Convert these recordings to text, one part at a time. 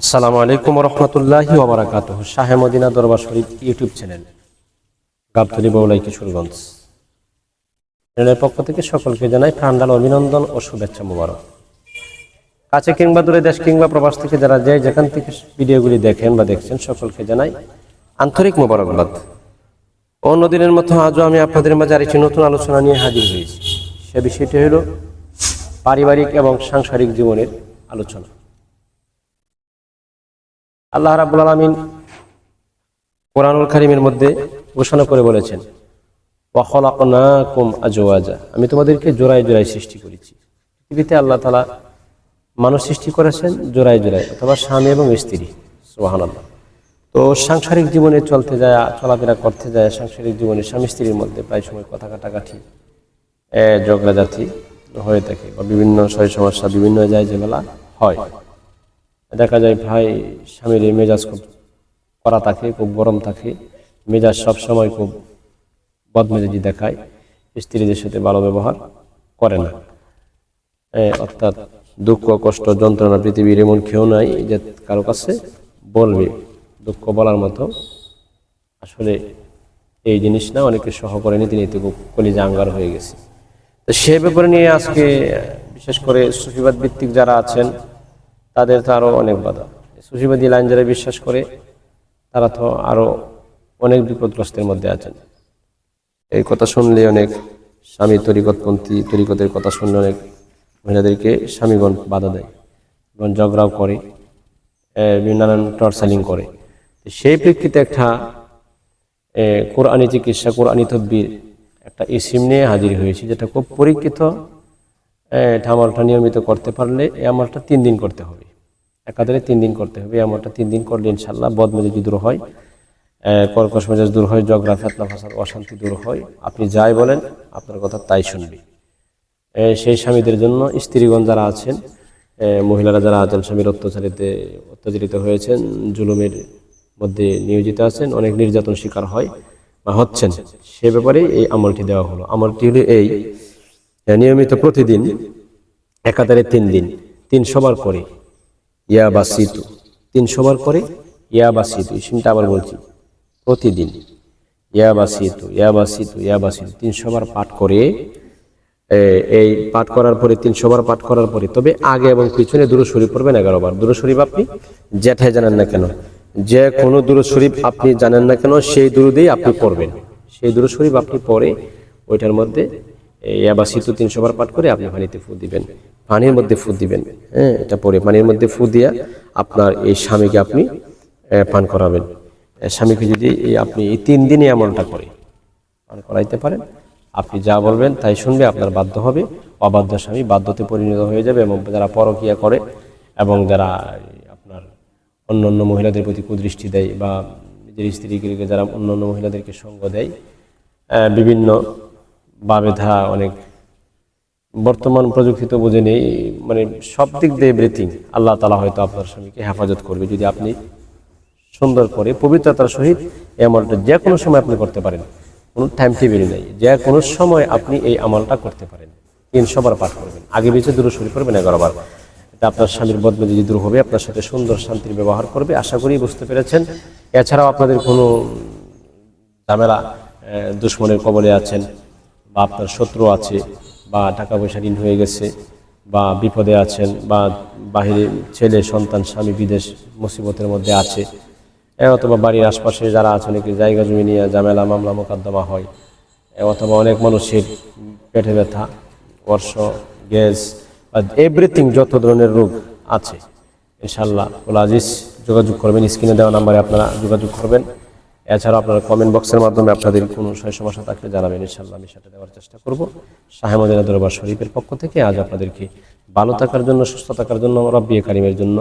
আসসালামু আলাইকুম ওয়া রাহমাতুল্লাহি ওয়া বারাকাতুহু। শাহে মদিনা দরবার শরীফ ইউটিউব চ্যানেল, গাবতলী বৌলাই কিশোরগঞ্জ চ্যানেলের পক্ষ থেকে সকলকে জানাই প্রাণঢাল অভিনন্দন ও শুভেচ্ছা মোবারক। কাছে কিংবা দূরে, দেশ কিংবা প্রবাস থেকে যারা যেখান থেকে ভিডিওগুলি দেখেন বা দেখছেন সকলকে জানাই আন্তরিক মোবারকবাদ। অন্যদিনের মতো আজও আমি আপনাদের মাঝে আরেকটি নতুন আলোচনা নিয়ে হাজির হয়েছি। সে বিষয়টি হল পারিবারিক এবং সাংসারিক জীবনের আলোচনা। আল্লাহ রাব্বুল আলামিন কোরআনুল কারীমের মধ্যে ঘোষণা করে বলেছেন, ওয়া খালাকনাকুম আজওয়াজা, আমি তোমাদেরকে জোড়ায় জোড়ায় সৃষ্টি করেছি। পৃথিবীতে আল্লাহ তাআলা মানুষ সৃষ্টি করেছেন জোড়ায় জোড়ায়, অথবা স্বামী এবং স্ত্রী। সুবহানাল্লাহ। তো সাংসারিক জীবনে চলতে যায়, চলাফেরা করতে যায়, সাংসারিক জীবনে স্বামী স্ত্রীর মধ্যে প্রায় সময় কথা কাটাকাটি, ঝগড়াঝাটি হয়ে থাকে, বা বিভিন্ন সমস্যা বিভিন্ন যায় ঝামেলা হয়। দেখা যায় ভাই স্বামীর মেজাজ খুব কড়া থাকে, খুব গরম থাকে, মেজাজ সবসময় খুব বদমেজাজি দেখায়, স্ত্রীদের সাথে ভালো ব্যবহার করে না। অর্থাৎ দুঃখ কষ্ট যন্ত্রণা পৃথিবীর এমন কেউ নাই যে কারো কাছে বলবে, দুঃখ বলার মতো আসলে এই জিনিস না, অনেকে সহ করে নীতি নীতি কলিজা আঙ্গার হয়ে গেছে। তো সে ব্যাপারে নিয়ে আজকে বিশেষ করে সুফিবাদ ভিত্তিক যারা আছেন তাদের তো আরো অনেক বাধা। সুফিবাদী লাইন যারা বিশ্বাস করে তারা তো আরো অনেক বিপদগ্রস্তের মধ্যে আছেন। এই কথা শুনলে অনেক স্বামী তরিকতপন্থী, তরিকতের কথা শুনলে অনেক মহিলাদেরকে স্বামীগণ বাধা দেয় এবং ঝগড়াও করে, নানান টর্চারিং করে। সেই প্রেক্ষিতে একটা কোরআনী চিকিৎসা, কোরআনী তদবির একটা ইসিম নিয়ে হাজির হয়েছি, যেটা খুব পরীক্ষিত। আমলটা নিয়মিত করতে পারলে এই আমলটা 3 দিন করতে হবে, একাধারে 3 দিন করতে হবে। এই আমলটা 3 দিন করলে ইনশাআল্লাহ বদমেজাজি দূর হয়, কর্কশ মেজাজ দূর হয়, ঝগড়া ফেতনা ফাসাদ অশান্তি দূর হয়। আপনি যাই বলেন আপনার কথা তাই শুনবে। সেই স্বামীদের জন্য স্ত্রীগণ যারা আছেন, মহিলারা যারা আছেন, স্বামীর অত্যাচারিত হয়েছেন, জুলুমের মধ্যে নিয়োজিত আছেন, অনেক নির্যাতন শিকার হয় বা হচ্ছেন, সে ব্যাপারে এই আমলটি দেওয়া হলো। আমলটি হলো এই, নিয়মিত প্রতিদিন একাধারে 3 দিন 300 বার করে ইয়া বাসিতু, 300 বার করে ইয়া বাসিতু, ইসিমটা আবার বলছি, প্রতিদিন ইয়া বাসিতু ইয়া বাসিতু ইয়া বাসিতু 300 বার পাঠ করে, এই পাঠ করার পরে 300 বার পাঠ করার পরে তবে আগে এবং পিছনে দুরূদ শরীফ পড়বেন 11 বার। দুরূদ শরীফ আপনি যেটাই জানেন না কেন, যে কোনো দুরূদ শরীফ আপনি জানেন না কেন, সেই দুরূদেই আপনি পড়বেন। সেই দুরূদ শরীফ আপনি পড়ে ওইটার মধ্যে ইয়াবাসিতু 300 বার পাঠ করে আপনি পানিতে ফু দিবেন, পানির মধ্যে ফু দিবেন। এটা পরে পানির মধ্যে ফু দিয়া আপনার এই স্বামীকে আপনি পান করাবেন। স্বামীকে যদি আপনি এই 3 দিনে আমলটা করে পান করাইতে পারেন, আপনি যা বলবেন তাই শুনবে, আপনার বাধ্য হবে, অবাধ্য স্বামী বাধ্যতে পরিণত হয়ে যাবে। এবং যারা পরকীয়া করে এবং যারা আপনার অন্য অন্য মহিলাদের প্রতি কুদৃষ্টি দেয়, বা নিজের স্ত্রীকে যারা অন্য অন্য মহিলাদেরকে সঙ্গ দেয়, বিভিন্ন বাবেধা, অনেক বর্তমান প্রযুক্তি তো বুঝে নেই, মানে সব দিক দিয়ে এভরিথিং আল্লাহ তাআলা হয়তো আপনার স্বামীকে হেফাজত করবে যদি আপনি সুন্দর করে পবিত্রতার সহিত এই আমলটা যে কোনো সময় আপনি করতে পারেন। কোনো টাইম টেবিল নেই, যে কোনো সময় আপনি এই আমলটা করতে পারেন। 300 বার পাঠ করবেন, আগে পিছে দুরূদ শরীফ পড়বেন 11 বার। এটা আপনার স্বামীর বদমেজাজি দূর হবে, আপনার সাথে সুন্দর শান্তির ব্যবহার করবে। আশা করি বুঝতে পেরেছেন। এছাড়াও আপনাদের কোনো ঝামেলা, দুশ্মনের কবলে আছেন, বা আপনার শত্রু আছে, বা টাকা পয়সা ঋণ হয়ে গেছে, বা বিপদে আছেন, বা বাহিরে ছেলে সন্তান স্বামী বিদেশ মুসিবতের মধ্যে আছে, অথবা বাড়ির আশপাশে যারা আছে অনেকে জায়গা জমি নিয়ে ঝামেলা মামলা মোকদ্দমা হয়, অথবা অনেক মানুষের পেটে ব্যথা, অর্শ, গ্যাস, এভরিথিং যত ধরনের রোগ আছে, ইনশাআল্লাহ আজিজ যোগাযোগ করবেন। স্ক্রিনে দেওয়া নাম্বারে আপনারা যোগাযোগ করবেন। এছাড়া আপনারা কমেন্ট বক্সের মাধ্যমে আপনাদের কোনো সমস্যা থাকলে জানাবেন, ইনশাআল্লাহ আমি সেটা দেওয়ার চেষ্টা করব। শাহে মদিনা দরবার শরীফের পক্ষ থেকে আজ আপনাদেরকে ভালো থাকার জন্য, সুস্থ থাকার জন্য, রব্বি কারিমের জন্য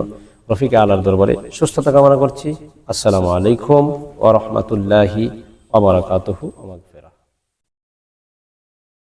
রফিক আলার দরবারে সুস্থতা কামনা করছি। আসসালামু আলাইকুম ওয়া রাহমাতুল্লাহি ওয়া বারাকাতুহু।